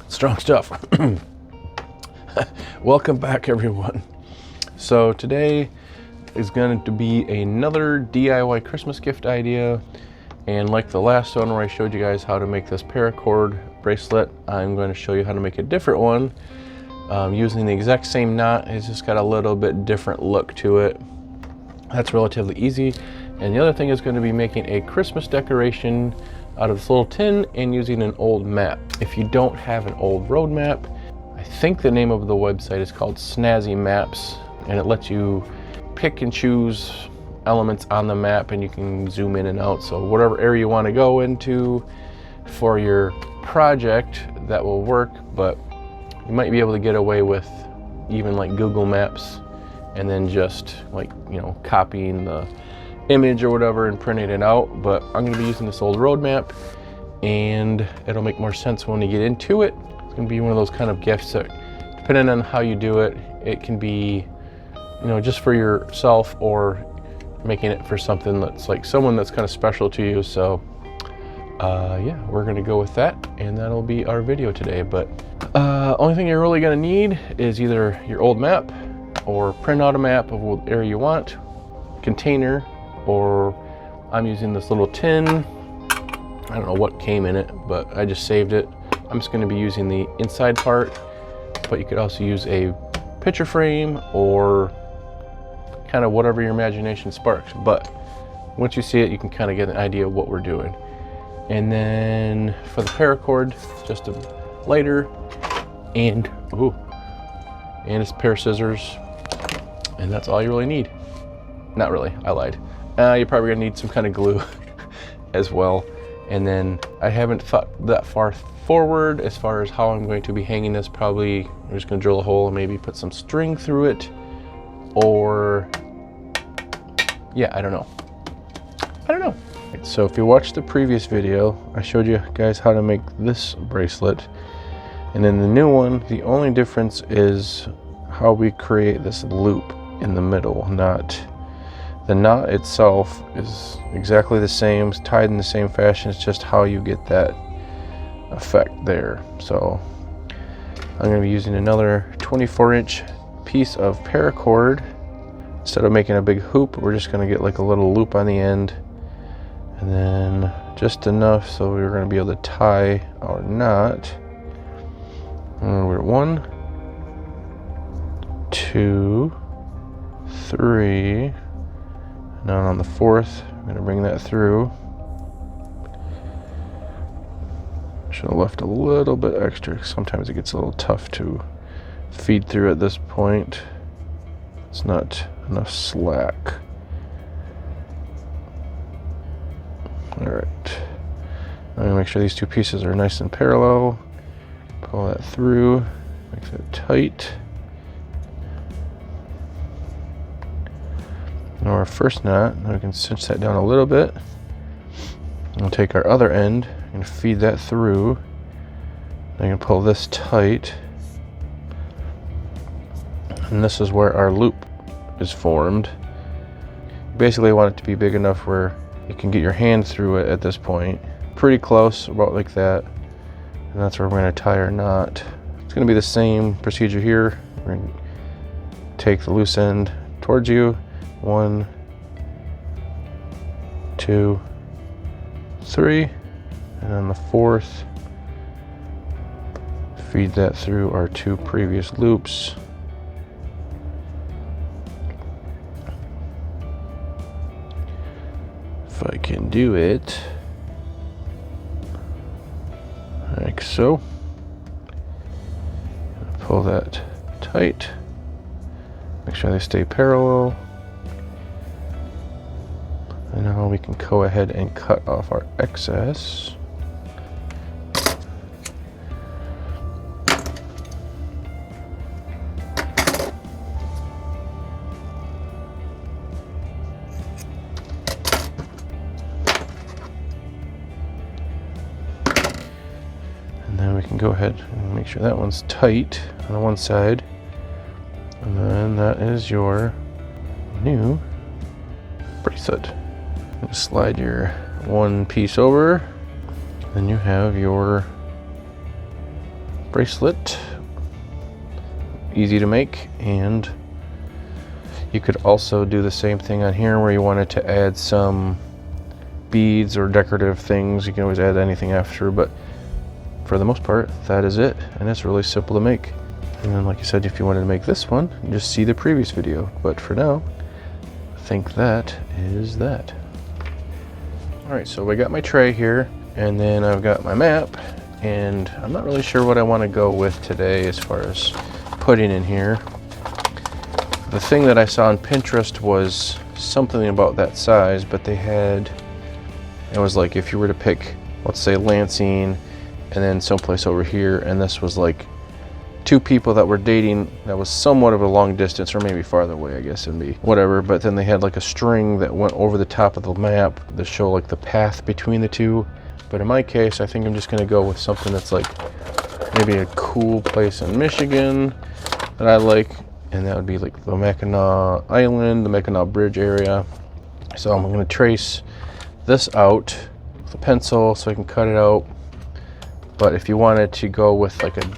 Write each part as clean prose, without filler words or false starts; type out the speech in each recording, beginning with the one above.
Strong stuff. Welcome back, everyone. So today is going to be another DIY Christmas gift idea, and like the last one where I showed you guys how to make this paracord bracelet, I'm going to show you how to make a different one using the exact same knot. It's just got a little bit different look to it. That's relatively easy. And the other thing is going to be making a Christmas decoration out of this little tin and using an old map. If you don't have an old road map, I think the name of the website is called Snazzy Maps, and it lets you pick and choose elements on the map, and you can zoom in and out. So whatever area you want to go into for your project, that will work, but you might be able to get away with even like Google Maps and then just like, you know, copying the image or whatever and printing it out. But I'm going to be using this old road map, and it'll make more sense when you get into it. It's going to be one of those kind of gifts that, depending on how you do it, it can be, you know, just for yourself or making it for something that's like someone that's kind of special to you. So yeah, we're going to go with that, and that'll be our video today. But only thing you're really going to need is either your old map, or print out a map of what area you want, container, or I'm using this little tin. I don't know what came in it, but I just saved it. I'm just going to be using the inside part, but you could also use a picture frame or kind of whatever your imagination sparks. But once you see it, you can kind of get an idea of what we're doing. And then for the paracord, just a lighter and and a pair of scissors, and that's all you really need. Not really, I lied. You're probably gonna need some kind of glue as well. And then I haven't thought that far forward as far as how I'm going to be hanging this. Probably I'm just gonna drill a hole and maybe put some string through it, or yeah, I don't know. So if you watched the previous video, I showed you guys how to make this bracelet, and in the new one, the only difference is how we create this loop in the middle. The knot itself is exactly the same, it's tied in the same fashion. It's just how you get that effect there. So I'm going to be using another 24-inch piece of paracord. Instead of making a big hoop, we're just going to get like a little loop on the end, and then just enough so we're going to be able to tie our knot. And we're 1, 2, 3. Now on the 4th, I'm going to bring that through. Should have left a little bit extra. Sometimes it gets a little tough to feed through at this point. It's not enough slack. All right. I'm going to make sure these two pieces are nice and parallel. Pull that through, make it tight. Now our first knot, now we can cinch that down a little bit. We'll take our other end and feed that through. I can pull this tight. And this is where our loop is formed. You basically want it to be big enough where you can get your hand through it at this point. Pretty close, about like that. And that's where we're going to tie our knot. It's going to be the same procedure here. We're going to take the loose end towards you. 1, 2, 3, and on the 4th, feed that through our 2 previous loops. If I can do it like so. Pull that tight. Make sure they stay parallel. And now we can go ahead and cut off our excess. And then we can go ahead and make sure that one's tight on one side. And then that is your new bracelet. Slide your one piece over, then you have your bracelet. Easy to make, and you could also do the same thing on here where you wanted to add some beads or decorative things. You can always add anything after, but for the most part, that is it, and it's really simple to make. And then, like I said, if you wanted to make this one, just see the previous video. But for now, I think that is that. All right, so we got my tray here, and then I've got my map, and I'm not really sure what I want to go with today as far as putting in here. The thing that I saw on Pinterest was something about that size, but they had, it was like if you were to pick, let's say Lansing, and then someplace over here, and this was like two people that were dating that was somewhat of a long distance, or maybe farther away, I guess, and be whatever, but then they had like a string that went over the top of the map to show like the path between the two. But in my case, I think I'm just gonna go with something that's like maybe a cool place in Michigan that I like, and that would be like the Mackinac Island, the Mackinac Bridge area. So I'm gonna trace this out with a pencil so I can cut it out. But if you wanted to go with like an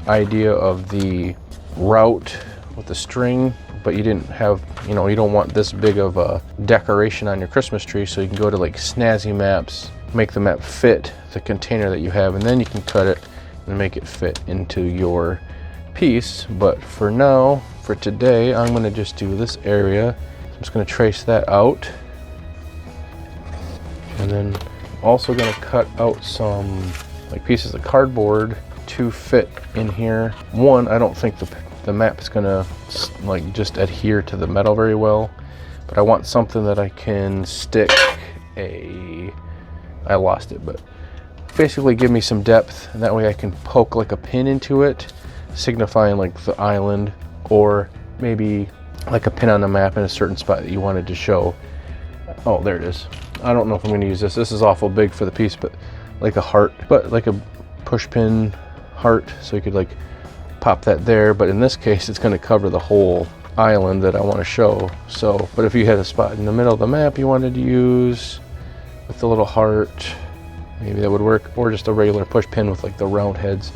idea of the route with the string, but you didn't have, you know, you don't want this big of a decoration on your Christmas tree, so you can go to like Snazzy Maps, make the map fit the container that you have, and then you can cut it and make it fit into your piece. But for now, for today, I'm going to just do this area. I'm just going to trace that out, and then also going to cut out some like pieces of cardboard to fit in here. One, I don't think the map is gonna like just adhere to the metal very well, but I want something that I can stick I lost it, but basically give me some depth, and that way I can poke like a pin into it, signifying like the island, or maybe like a pin on the map in a certain spot that you wanted to show. Oh, there it is. I don't know if I'm going to use this. This is awful big for the piece, but like a heart, but like a push pin heart, so you could like pop that there. But in this case, it's going to cover the whole island that I want to show. So, but if you had a spot in the middle of the map you wanted to use with the little heart, maybe that would work, or just a regular push pin with like the round heads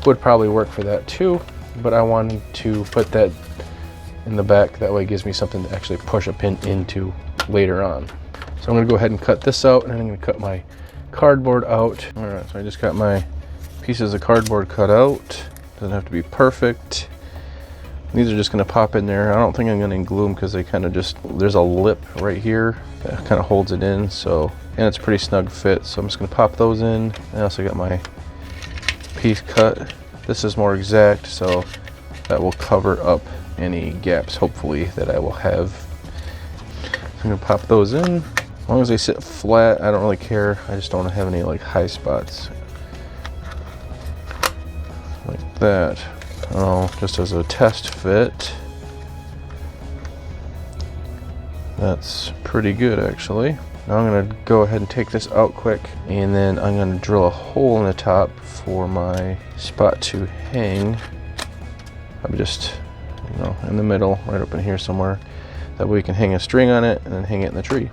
would probably work for that too. But I wanted to put that in the back, that way it gives me something to actually push a pin into later on. So I'm going to go ahead and cut this out, and then I'm going to cut my cardboard out. All right, so I just got my pieces of cardboard cut out. Doesn't have to be perfect. These are just going to pop in there. I don't think I'm going to glue them because they kind of just, there's a lip right here that kind of holds it in. So, and it's a pretty snug fit. So I'm just going to pop those in. I also got my piece cut. This is more exact, so that will cover up any gaps, hopefully, that I will have. So I'm going to pop those in. As long as they sit flat, I don't really care. I just don't want to have any like high spots. Like that. Oh, just as a test fit. That's pretty good, actually. Now I'm going to go ahead and take this out quick, and then I'm going to drill a hole in the top for my spot to hang. I'm just, you know, in the middle, right up in here somewhere. That way we can hang a string on it and then hang it in the tree.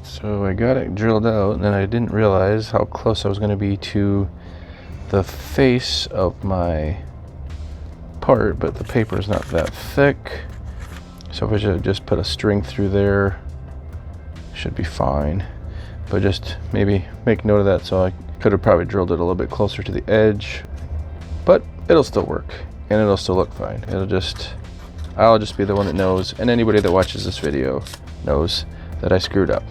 So I got it drilled out, and then I didn't realize how close I was going to be to the face of my part, but the paper is not that thick. So if I should just put a string through there, should be fine. But just maybe make note of that, so I could have probably drilled it a little bit closer to the edge, but it'll still work, and it'll still look fine. I'll just be the one that knows, and anybody that watches this video knows that I screwed up.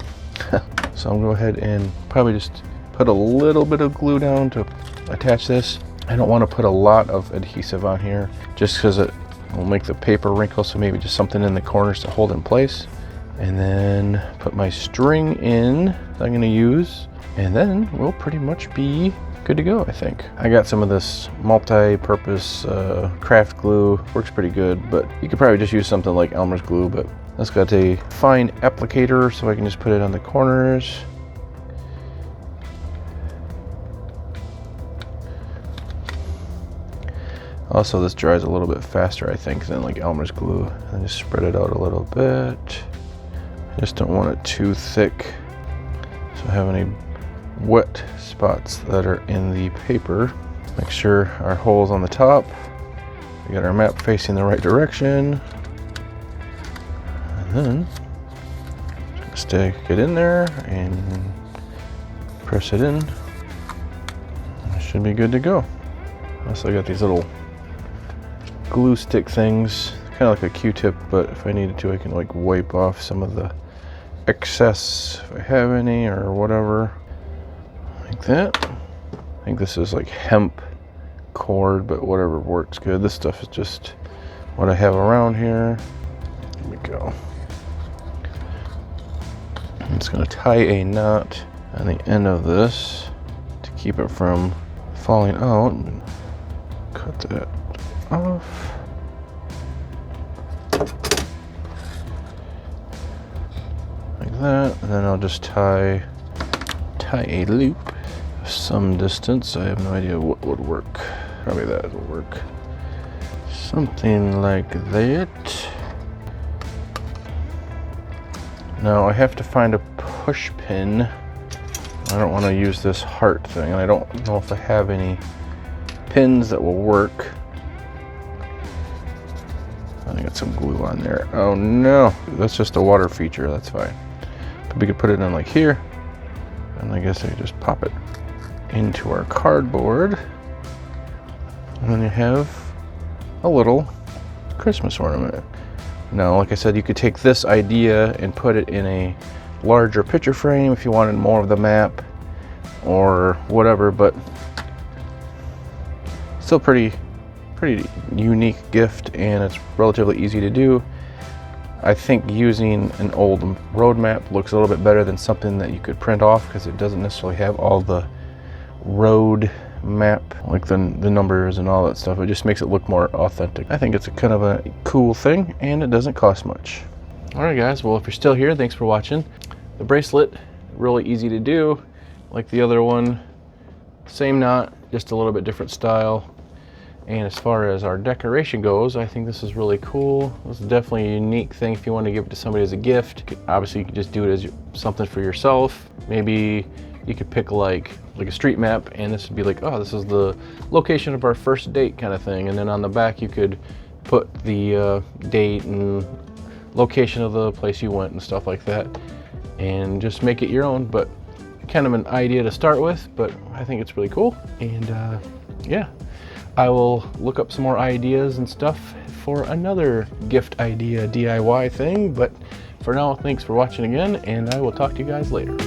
So I'm going to go ahead and probably just put a little bit of glue down to attach this. I don't want to put a lot of adhesive on here just because it will make the paper wrinkle, so maybe just something in the corners to hold in place. And then put my string in that I'm going to use, and then we'll pretty much be good to go, I think. I got some of this multi-purpose craft glue. Works pretty good, but you could probably just use something like Elmer's glue, but that's got a fine applicator, so I can just put it on the corners. Also, this dries a little bit faster, I think, than like Elmer's glue. And just spread it out a little bit. I just don't want it too thick. So I have any wet spots that are in the paper. Make sure our hole's on the top. We got our map facing the right direction. And then stick it in there and press it in. It should be good to go. Also, I got these little glue stick things, kind of like a Q-tip, but if I needed to, I can like wipe off some of the excess if I have any or whatever, like that. I think this is like hemp cord, but whatever works good. This stuff is just what I have around here. Here we go. I'm just going to tie a knot on the end of this to keep it from falling out. Cut that off. Like that, and then I'll just tie a loop some distance. I have no idea what would work. Probably that will work. Something like that. Now I have to find a push pin. I don't want to use this heart thing, and I don't know if I have any pins that will work. I got some glue on there. Oh no, that's just a water feature, that's fine. But we could put it in like here, and I guess I could just pop it into our cardboard. And then you have a little Christmas ornament. Now, like I said, you could take this idea and put it in a larger picture frame if you wanted more of the map or whatever, but still pretty unique gift, and it's relatively easy to do. I think using an old road map looks a little bit better than something that you could print off, because it doesn't necessarily have all the road map, like the numbers and all that stuff. It just makes it look more authentic. I think it's a kind of a cool thing, and it doesn't cost much. All right, guys, well, if you're still here, thanks for watching. The bracelet, really easy to do, like the other one. Same knot, just a little bit different style. And as far as our decoration goes, I think this is really cool. This is definitely a unique thing if you want to give it to somebody as a gift. Obviously, you could just do it as something for yourself. Maybe you could pick like a street map, and this would be like, oh, this is the location of our first date kind of thing. And then on the back, you could put the date and location of the place you went and stuff like that, and just make it your own. But kind of an idea to start with, but I think it's really cool. And yeah. I will look up some more ideas and stuff for another gift idea DIY thing, but for now, thanks for watching again, and I will talk to you guys later.